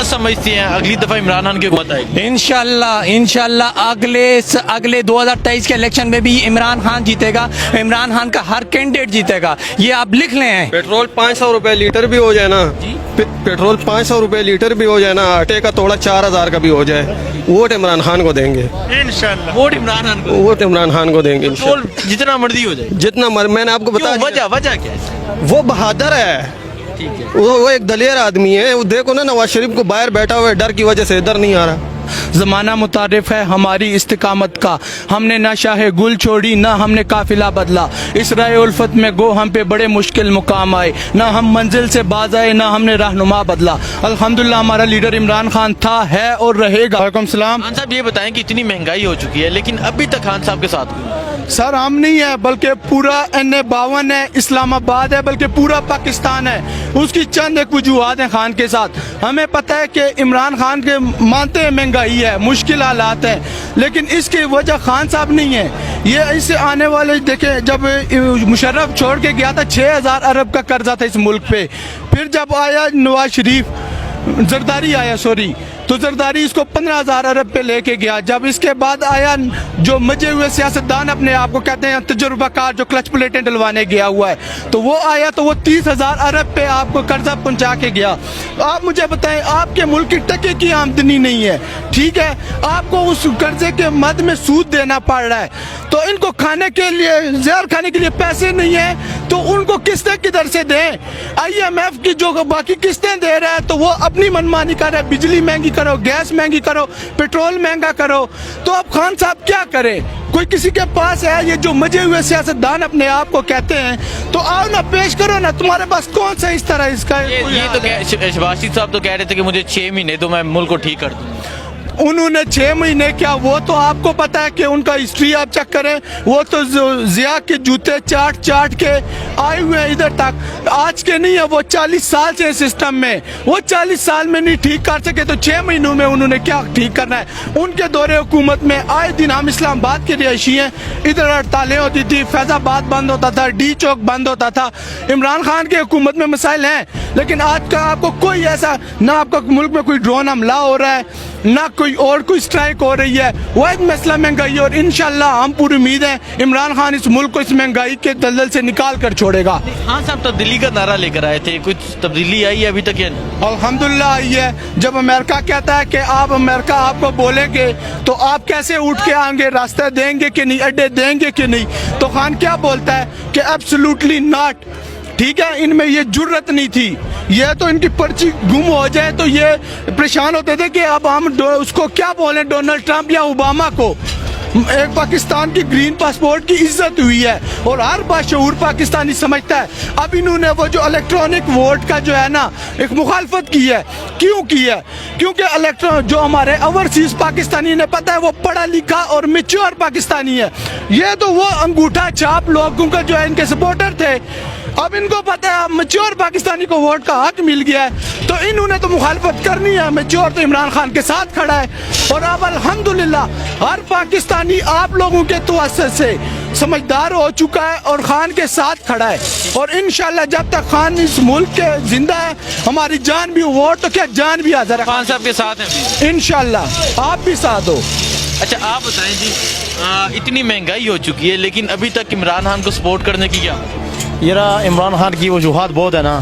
समझते हैं अगली दफा इमरान खान की हुकूमत आएगी? इंशाल्लाह अगले 2023 के इलेक्शन में भी इमरान खान जीतेगा। इमरान खान का हर कैंडिडेट जीतेगा, ये आप लिख लें। पेट्रोल 500 रुपए लीटर भी हो जाए ना, पेट्रोल 500 रुपए लीटर भी हो जाए ना, आटे का तोड़ा 4000 का भी हो जाए, वोट इमरान खान को देंगे इंशाल्लाह। वोट इमरान खान को, वोट इमरान खान को देंगे पेट्रोल जितना मर्जी हो जाए, जितना मैंने आपको बताया। वजह क्या है? वो बहादुर है, ठीक है। वो एक दलेर आदमी है। वो देखो ना नवाज शरीफ को बाहर बैठा हुआ है, डर की वजह से इधर नहीं आ रहा। ज़माना मुतारिफ है हमारी इस्तिकामत का, हमने ना शाहे गुल छोड़ी ना हमने काफिला बदला। इस राय उल्फत में गो हम पे बड़े मुश्किल मुकाम आए, ना हम मंजिल से बाज आए ना हमने रहनुमा बदला। अल्हम्दुलिल्लाह हमारा लीडर इमरान खान था, है और रहेगा। वालेकुम सलाम। खान साहब ये बताएं कि इतनी महंगाई हो चुकी है लेकिन अभी तक खान साहब के साथ कोई नहीं। सर हम नहीं है बल्कि पूरा NA-52 है, इस्लामाबाद है, बल्कि पूरा पाकिस्तान है। उसकी चंद एक वजूहात हैं खान के साथ। हमें पता है कि इमरान खान के मानते हैं महंगाई है, मुश्किल हालात है, लेकिन इसकी वजह खान साहब नहीं है। ये इससे आने वाले देखें, जब मुशर्रफ छोड़ के गया था 6000 अरब का कर्जा था इस मुल्क पे। फिर जब आया नवाज शरीफ, जरदारी आया सॉरी, तो जरदारी इसको 15000 अरब पे लेके गया। जब इसके बाद आया जो मजे हुए सियासतदान अपने आप को कहते हैं तजुर्बाकार, जो क्लच प्लेटें डलवाने गया हुआ है, तो वो आया तो वो 30000 अरब पे आपको कर्जा पहुंचा के गया। आप मुझे बताएं, आपके मुल्क की टके की आमदनी नहीं है, ठीक है, आपको उस कर्जे के मद में सूद देना पड़ रहा है, तो इनको खाने के लिए, जहर खाने के लिए पैसे नहीं है, तो उनको किस्तें किधर से दें? IMF की जो बाकी किस्तें दे रहा है तो वो अपनी मनमानी कर रहा है, बिजली महंगी करो, गैस महंगी करो, पेट्रोल महंगा करो, तो अब खान साहब क्या करे? कोई किसी के पास है? ये जो मजे हुए सियासतदान अपने आप को कहते हैं, तो आओ ना, पेश करो ना, तुम्हारे पास कौन सा इस तरह इसका ये तो शहबाज शरीफ साहब तो कह रहे थे कि मुझे 6 महीने दो, मैं मुल्क को ठीक कर दूँ। उन्होंने 6 महीने क्या, वो तो आपको पता है कि उनका हिस्ट्री आप चेक करें, वो तो जिया के जूते चाट चाट के आए हुए हैं इधर तक, आज के नहीं है, वो 40 साल से सिस्टम में, वो 40 साल में नहीं ठीक कर सके तो 6 महीनों में उन्होंने क्या ठीक करना है? उनके दौरे हुकूमत में आए दिन हम इस्लामाबाद के रिहायशी हैं, इधर हड़तालें होती थी, फैजाबाद बंद होता था, डी चौक बंद होता था। इमरान खान की हुकूमत में मसाइल हैं, लेकिन आज का आपको कोई ऐसा, ना आपका मुल्क में कोई ड्रोन हमला हो रहा है, ना कोई और कोई स्ट्राइक हो रही है, वाहिद मसला महंगाई है। और इंशाल्लाह हम पूरी उम्मीद है इमरान खान इस मुल्क को इस महंगाई के दलदल से निकाल कर छोड़ेगा। खान साहब तब्दीली का नारा लेकर आए थे, कुछ तब्दीली आई है अभी तक या नहीं? अल्हम्दुलिल्लाह आई है। जब अमेरिका कहता है कि आप, अमेरिका आपको बोलेंगे तो आप कैसे उठ के आएंगे, रास्ते देंगे कि नहीं, अड्डे देंगे कि नहीं? तो खान क्या बोलता है कि एब्सोल्युटली नॉट, ठीक है, इनमें ये जुर्रत नहीं थी, ये तो इनकी पर्ची गुम हो जाए तो ये परेशान होते थे कि अब हम उसको क्या बोलें, डोनाल्ड ट्रंप या ओबामा को। एक पाकिस्तान की ग्रीन पासपोर्ट की इज्जत हुई है और हर बाशऊर पाकिस्तानी समझता है। अब इन्होंने वो जो इलेक्ट्रॉनिक वोट का जो है ना एक मुखालफत की है, क्यों की है? क्योंकि इलेक्ट्रॉन जो हमारे ओवरसीज पाकिस्तानी ने पता है वो पढ़ा लिखा और मैच्योर पाकिस्तानी है, ये तो वो अंगूठा छाप लोगों का जो है इनके सपोर्टर थे। अब इनको पता है मैच्योर पाकिस्तानी को वोट का हक मिल गया है, तो इन्होंने तो मुखालफत करनी है। मैच्योर तो इमरान खान के साथ खड़ा है और अब अल्हम्दुलिल्लाह हर पाकिस्तानी आप लोगों के तवज्जुह से समझदार हो चुका है और खान के साथ खड़ा है। और इंशाल्लाह जब तक खान इस मुल्क के जिंदा है, हमारी जान भी, वोट तो क्या जान भी हाजिर है। खान साहब के साथ हैं इंशाल्लाह, आप भी साथ हो। अच्छा आप बताएं जी, इतनी महंगाई हो चुकी है लेकिन अभी तक इमरान खान को सपोर्ट करने की क्या? ये रहा इमरान खान की वजूहात बहुत है ना,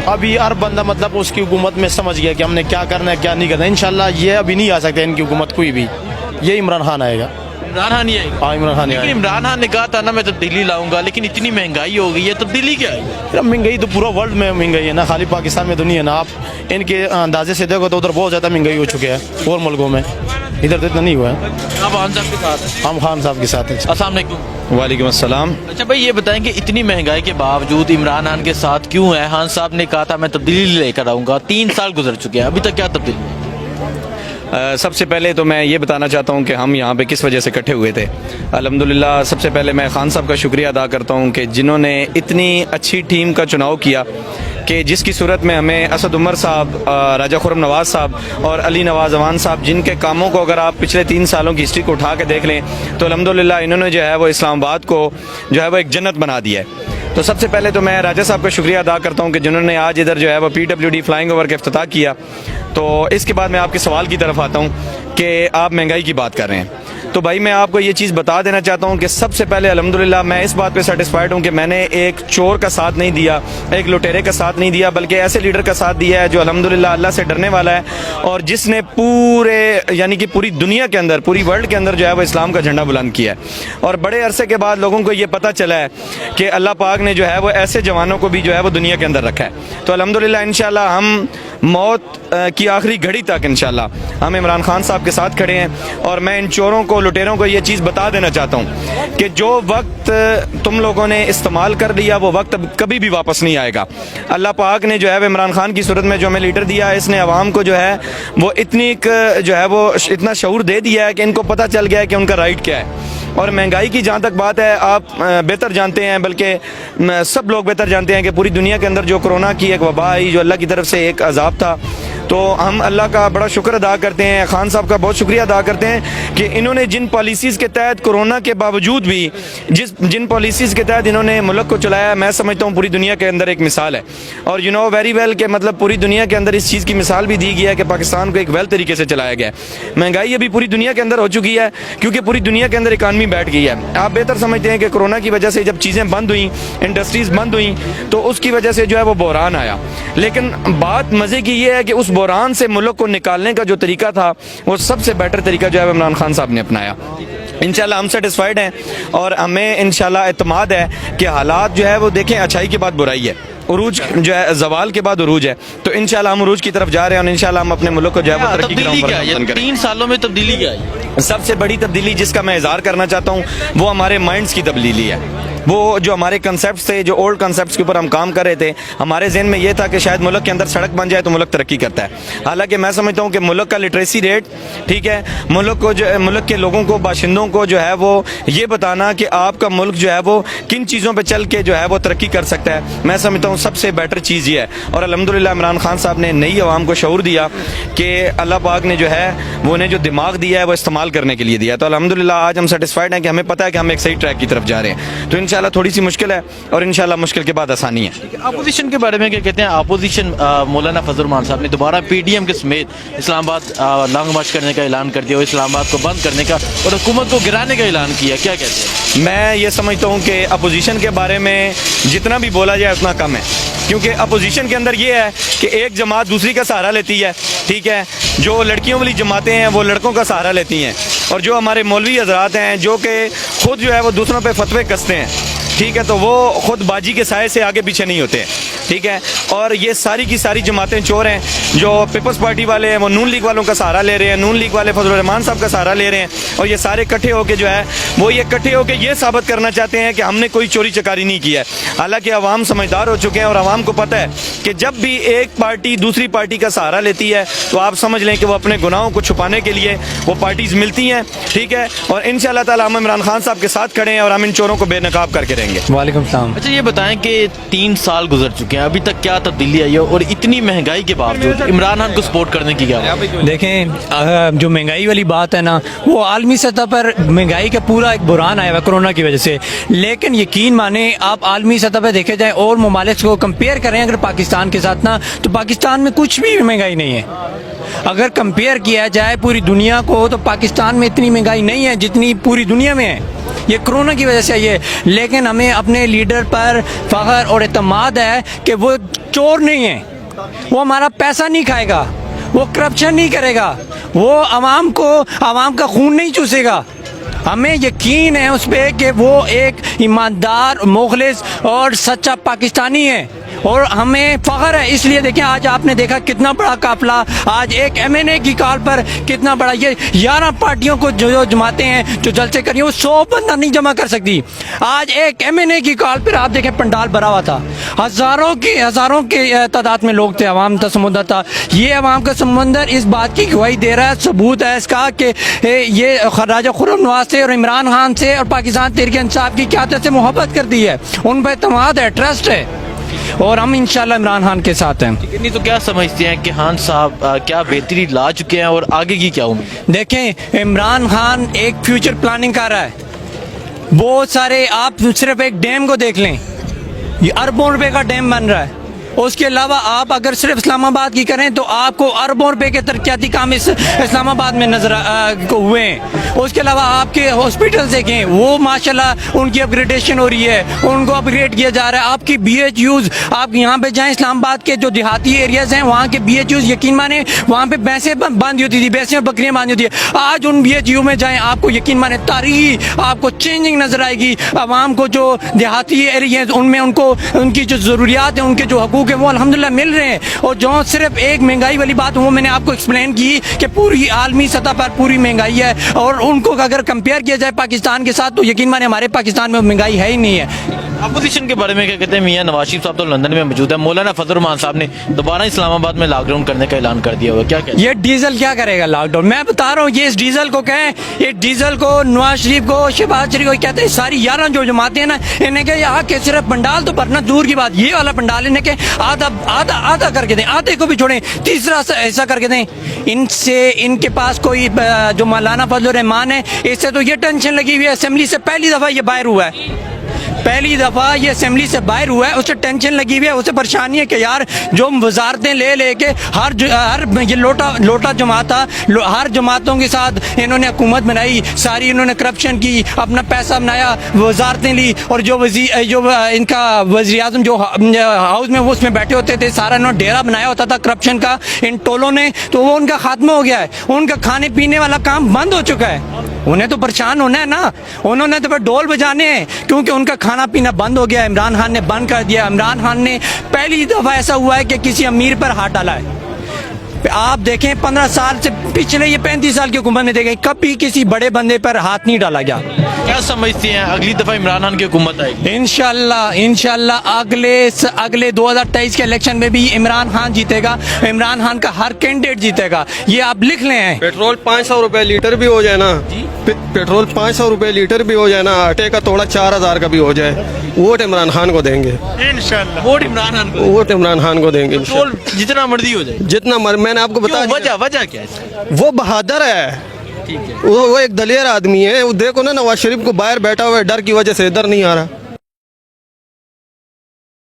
अभी हर बंदा मतलब उसकी हुकूमत में समझ गया कि हमने क्या करना है क्या नहीं करना है। इंशाल्लाह ये अभी नहीं आ सकते इनकी हुकूमत कोई भी, ये इमरान खान आएगा। इमरान खान ही आएगा? हाँ इमरान खान ही लेकिन आएगा। इमरान खान ने कहा था ना मैं तब्दीली लाऊंगा, लेकिन इतनी महंगाई हो गई है, तब्दीली क्या है? महंगाई तो पूरा वर्ल्ड में महंगाई है ना, खाली पाकिस्तान में तो नहीं है ना। आप इनके अंदाजे से देखो तो उधर बहुत ज़्यादा महंगाई हो चुकी है और मुल्कों में, इधर तो इतना नहीं हुआ है। आप खान साहब के साथ हैं? हम खान साहब के साथ हैं। अस्सलाम वालेकुम। वालेकुम अस्सलाम। अच्छा भाई ये बताएं कि इतनी महंगाई के बावजूद इमरान खान के साथ क्यों है? खान साहब ने कहा था मैं तब्दीली लेकर आऊंगा, 3 साल गुजर चुके हैं, अभी तक क्या तब्दीली? सबसे पहले तो मैं ये बताना चाहता हूँ कि हम यहाँ पे किस वजह से इकट्ठे हुए थे। अल्हम्दुलिल्लाह सबसे पहले मैं खान साहब का शुक्रिया अदा करता हूँ कि जिन्होंने इतनी अच्छी टीम का चुनाव किया कि जिसकी सूरत में हमें असद उमर साहब, राजा खुर्रम नवाज़ साहब और अली नवाज़ अवान साहब, जिनके कामों को अगर आप पिछले 3 सालों की हिस्ट्री को उठा के देख लें तो अल्हम्दुलिल्लाह इन्होंने जो है वो इस्लामाबाद को जो है वो एक जन्नत बना दिया है। تو سب سے پہلے تو میں راجہ صاحب کا شکریہ ادا کرتا ہوں کہ جنہوں نے آج ادھر جو ہے وہ PWD فلائنگ اوور کا افتتاح کیا. تو اس کے بعد میں آپ کے سوال کی طرف آتا ہوں کہ آپ مہنگائی کی بات کر رہے ہیں. تو بھائی میں آپ کو یہ چیز بتا دینا چاہتا ہوں کہ سب سے پہلے الحمدللہ میں اس بات پہ سیٹسفائیڈ ہوں کہ میں نے ایک چور کا ساتھ نہیں دیا, ایک لٹیرے کا ساتھ نہیں دیا, بلکہ ایسے لیڈر کا ساتھ دیا ہے جو الحمدللہ اللہ سے ڈرنے والا ہے اور جس نے پورے یعنی کہ پوری دنیا کے اندر, پوری ورلڈ کے اندر جو ہے وہ اسلام کا جھنڈا بلند کیا ہے. اور بڑے عرصے کے بعد لوگوں کو یہ پتہ چلا ہے کہ اللہ پاک نے جو ہے وہ ایسے جوانوں کو بھی جو ہے وہ دنیا کے اندر رکھا ہے. تو الحمدللہ انشاءاللہ ہم موت کی آخری گھڑی تک انشاءاللہ ہم عمران خان صاحب کے ساتھ کھڑے ہیں. اور میں ان چوروں کو, لٹیروں کو یہ چیز بتا دینا چاہتا ہوں کہ جو وقت تم لوگوں نے استعمال کر لیا وہ وقت کبھی بھی واپس نہیں آئے گا. اللہ پاک نے جو ہے وہ عمران خان کی صورت میں جو ہمیں لیڈر دیا ہے, اس نے عوام کو جو ہے وہ جو ہے وہ اتنا شعور دے دیا ہے کہ ان کو پتہ چل گیا ہے کہ ان کا رائٹ کیا ہے. اور مہنگائی کی جہاں تک بات ہے, آپ بہتر جانتے ہیں, بلکہ سب لوگ بہتر جانتے ہیں کہ پوری دنیا کے اندر جو کرونا کی ایک وبا آئی, جو اللہ کی طرف سے ایک عذاب تھا, تو ہم اللہ کا بڑا شکر ادا کرتے ہیں, خان صاحب کا بہت شکریہ ادا کرتے ہیں کہ انہوں نے جن پالیسیز کے تحت کرونا کے باوجود بھی جن پالیسیز کے تحت انہوں نے ملک کو چلایا, میں سمجھتا ہوں پوری دنیا کے اندر ایک مثال ہے. اور یو نو ویری ویل کہ مطلب پوری دنیا کے اندر اس چیز کی مثال بھی دی گئی ہے کہ پاکستان کو ایک ویل طریقے سے چلایا گیا ہے. مہنگائی ابھی پوری دنیا کے اندر ہو چکی ہے کیونکہ پوری دنیا کے اندر اکانومی بیٹھ گئی ہے. آپ بہتر سمجھتے ہیں کہ کرونا کی وجہ سے جب چیزیں بند ہوئیں, انڈسٹریز بند ہوئیں, تو اس کی وجہ سے جو ہے وہ بحران آیا. لیکن بات مزے کی یہ ہے کہ اس بحران سے ملک کو نکالنے کا جو طریقہ تھا وہ سب سے بیٹر طریقہ جو ہے عمران خان صاحب نے اپنایا. انشاءاللہ ہم سیٹسفائیڈ ہیں اور ہمیں انشاءاللہ اعتماد ہے کہ حالات جو ہے وہ دیکھیں, اچھائی کے بعد برائی ہے, عروج جو ہے زوال کے بعد عروج ہے. تو انشاءاللہ ہم عروج کی طرف جا رہے ہیں اور انشاءاللہ ہم اپنے ملک کو جو ہے وہ ترقی کی راہ پر گامزن کریں. 3 سالوں میں تبدیلی کیا ہے؟ سب سے بڑی تبدیلی جس کا میں اظہار کرنا چاہتا ہوں وہ ہمارے مائنڈز کی تبدیلی ہے. وہ جو ہمارے کنسیپٹس تھے, جو اولڈ کنسیپٹس کے اوپر ہم کام کر رہے تھے, ہمارے ذہن میں یہ تھا کہ شاید ملک کے اندر سڑک بن جائے تو ملک ترقی کرتا ہے. حالانکہ میں سمجھتا ہوں کہ ملک کا لٹریسی ریٹ, ٹھیک ہے, ملک کے لوگوں کو, باشندوں کو جو ہے وہ یہ بتانا کہ آپ کا ملک جو ہے وہ کن چیزوں پہ چل کے جو ہے وہ ترقی کر سکتا ہے, میں سمجھتا ہوں سب سے بیٹر چیز یہ ہے. اور الحمدللہ عمران خان صاحب نے نئی عوام کو شعور دیا کہ اللہ پاک نے جو ہے وہ انہیں جو دماغ دیا ہے وہ استعمال کرنے کے لیے دیا. تو الحمدللہ آج ہم سیٹسفائیڈ ہیں کہ ہمیں پتہ ہے کہ ہم ایک صحیح ٹریک کی طرف جا رہے ہیں. تو انشاءاللہ تھوڑی سی مشکل ہے اور انشاءاللہ مشکل کے بعد آسانی ہے. اپوزیشن کے بارے میں کیا کہتے ہیں؟ اپوزیشن مولانا فضل الرحمان صاحب نے دوبارہ PDM کے سمیت اسلام آباد لانگ مارچ کرنے کا اعلان کر دیا, اور اسلام آباد کو بند کرنے کا اور حکومت کو گرانے کا اعلان کیا. کیا کہتے ہیں؟ میں یہ سمجھتا ہوں کہ اپوزیشن کے بارے میں جتنا بھی بولا جائے اتنا کم ہے, کیونکہ اپوزیشن کے اندر یہ ہے کہ ایک جماعت دوسری کا سہارا لیتی ہے, ٹھیک ہے, جو لڑکیوں والی جماعتیں ہیں وہ لڑکوں کا سہارا لیتی ہیں, اور جو ہمارے مولوی حضرات ہیں جو کہ خود جو ہے وہ دوسروں پہ فتوے کستے ہیں, ٹھیک ہے, تو وہ خود باجی کے سائے سے آگے پیچھے نہیں ہوتے, ٹھیک ہے. اور یہ ساری کی ساری جماعتیں چور ہیں. جو پیپلز پارٹی والے ہیں وہ نون لیگ والوں کا سہارا لے رہے ہیں, نون لیگ والے فضل الرحمان صاحب کا سہارا لے رہے ہیں, اور یہ سارے اکٹھے ہو کے جو ہے وہ یہ اکٹھے ہو کے یہ ثابت کرنا چاہتے ہیں کہ ہم نے کوئی چوری چکاری نہیں کی ہے. حالانکہ عوام سمجھدار ہو چکے ہیں اور عوام کو پتہ ہے کہ جب بھی ایک پارٹی دوسری پارٹی کا سہارا لیتی ہے تو آپ سمجھ لیں کہ وہ اپنے گناہوں کو چھپانے کے لیے وہ پارٹیز ملتی ہیں, ٹھیک ہے. اور انشاءاللہ تعالی ہم عمران خان صاحب کے ساتھ کھڑے ہیں اور ہم ان چوروں کو بے نقاب کر کے رہیں گے. وعلیکم السلام. اچھا یہ بتائیں کہ 3 سال گزر چکے ہیں, ابھی تک کیا تبدیلی آئی ہے اور اتنی مہنگائی کے باوجود عمران خان کو سپورٹ کرنے کی کیا بات ہے؟ دیکھیں جو مہنگائی والی بات ہے نا, وہ عالمی سطح پر مہنگائی کا پورا ایک بحران آیا ہوا ہے کرونا کی وجہ سے. لیکن یقین مانیں آپ عالمی سطح پہ دیکھے جائیں اور ممالک کو کمپیئر کریں اگر پاکستان کے ساتھ نا, تو پاکستان میں کچھ بھی مہنگائی نہیں ہے. اگر کمپیئر کیا جائے پوری دنیا کو تو پاکستان میں اتنی مہنگائی نہیں ہے جتنی پوری دنیا میں ہے. یہ کرونا کی وجہ سے آئی ہے, لیکن ہمیں اپنے لیڈر پر فخر اور اعتماد ہے کہ وہ چور نہیں ہے, وہ ہمارا پیسہ نہیں کھائے گا, وہ کرپشن نہیں کرے گا, وہ عوام کا خون نہیں چوسے گا. ہمیں یقین ہے اس پہ کہ وہ ایک ایماندار, مخلص اور سچا پاکستانی ہے, اور ہمیں فخر ہے. اس لیے دیکھیں آج آپ نے دیکھا کتنا بڑا قافلہ, آج ایک MNA کی کال پر کتنا بڑا, یہ 11 پارٹیوں کو جو جماعتیں ہیں جو جلسے کر رہی ہیں وہ 100 بندہ نہیں جمع کر سکتی. آج ایک MNA کی کال پر آپ دیکھیں پنڈال بھرا ہوا تھا, ہزاروں کی تعداد میں لوگ تھے, عوام کا سمندر تھا. یہ عوام کا سمندر اس بات کی گواہی دے رہا ہے, ثبوت ہے اس کا کہ یہ راجہ خرم نواز سے اور عمران خان سے اور پاکستان تحریک انصاف کی قیادت سے محبت کرتی ہے, ان پہ اعتماد ہے, ٹرسٹ ہے, اور ہم انشاءاللہ عمران خان کے ساتھ ہیں. نہیں تو کیا سمجھتے ہیں کہ خان صاحب کیا بہتری لا چکے ہیں اور آگے کی کیا امید؟ دیکھیں عمران خان ایک فیوچر پلاننگ کر رہا ہے. بہت سارے, آپ صرف ایک ڈیم کو دیکھ لیں, ये अरबों रुपए का डैम बन रहा है। उसके अलावा आप अगर सिर्फ इस्लामाबाद की करें तो आपको अरबों रुपए के तरक्याती काम इस इस्लामाबाद में नजर को हुए हैं। उसके अलावा आपके हॉस्पिटल देखें, वो माशाल्लाह उनकी अपग्रेडेशन हो रही है, उनको अपग्रेड किया जा रहा है। आपकी BHUs, आप यहाँ पे जाएं इस्लामाबाद के जो देहाती एरियाज हैं वहाँ के BHUs यकीन माने वहाँ पे भैंसें बांधी होती थी, भैंसें और बकरियाँ बांधी होती है। आज उन BHU में जाएं, आपको यकीन माने तारीख आपको चेंजिंग नजर आएगी। आवाम को जो देहाती एरिया उनमें उनको उनकी जो ज़रूरियात है, उनके जो हकूक़ है वो अल्हम्दुलिल्लाह मिल रहे हैं। और जो सिर्फ एक महंगाई वाली बात वो मैंने आपको एक्सप्लेन की कि पूरी आलमी सतह पर पूरी महंगाई है, और उनको अगर कंपेयर किया जाए पाकिस्तान के साथ तो यकीन माने हमारे पाकिस्तान में महंगाई है ही नहीं है। अपोजिशन के बारे में क्या कहते हैं? मियां नवाज शरीफ साहब तो लंदन में मौजूद है, मौलाना फजल रहमान साहब ने दोबारा इस्लामाबाद में लॉकडाउन करने का ऐलान कर दिया हुआ, क्या कहते हैं? ये डीजल क्या करेगा लॉकडाउन? मैं बता रहा हूँ, ये इस डीजल को कहें, ये डीजल को नवाज शरीफ को शहबाज शरीफ को कहते हैं, सारी 11 जो जमाते हैं ना, इन्हें कहे आके सिर्फ पंडाल तो भरना दूर की बात, ये वाला पंडाल इन्हें के आधा आधा आधा करके दें, आधे को भी छोड़ें, तीसरा ऐसा करके दें। इनसे इनके पास कोई जो मौलाना फजल रहमान है, इससे तो ये टेंशन लगी हुई है, असेंबली से पहली दफा ये बाहर हुआ है, पहली दफा ये असेंबली से बाहर हुआ है, उसे टेंशन लगी हुई है, उसे परेशानी है कि यार जो वजारतें ले लेके हर ये लोटा जमात था, हर जमातों के साथ इन्होंने हुकूमत बनाई, सारी इन्होंने करप्शन की, अपना पैसा बनाया, वजारतें ली, और जो इनका वज़ीर आज़म जो हाउस में वो उसमें बैठे होते थे, सारा इन्होंने डेरा बनाया होता था करप्शन का इन टोलों ने, तो वो उनका खात्मा हो गया है। उनका खाने पीने वाला काम बंद हो चुका है। उन्हें तो परेशान होना है ना, उन्होंने तो फिर ढोल बजाने हैं, क्योंकि उनका खाना पीना बंद हो गया। इमरान खान ने बंद कर दिया। इमरान खान ने पहली दफा ऐसा हुआ है कि किसी अमीर पर हाथ डाला है। आप देखें 15 साल से पिछले ये 35 साल की हुकूमत में देखें कभी किसी बड़े बंदे पर हाथ नहीं डाला गया। क्या समझती हैं अगली दफा इमरान खान की हुकूमत आएगी? इंशाल्लाह अगले 2023 के इलेक्शन में भी इमरान खान जीतेगा। इमरान खान का हर कैंडिडेट जीतेगा, ये आप लिख लें। पेट्रोल 500 रुपए लीटर भी हो जाए ना, पेट्रोल 500 रुपए लीटर भी हो जाए ना, आटे का तोड़ा 4000 का भी हो जाए, वोट इमरान खान को देंगे इंशाल्लाह। वोट इमरान खान को, वोट इमरान खान को देंगे पेट्रोल जितना मर्जी हो जाए, जितना मैंने आपको बता दिया। वजह क्या है? वो बहादुर है, ठीक है, वो एक दलेर आदमी है। वो देखो ना नवाज शरीफ को बाहर बैठा हुआ है, डर की वजह से इधर नहीं आ रहा।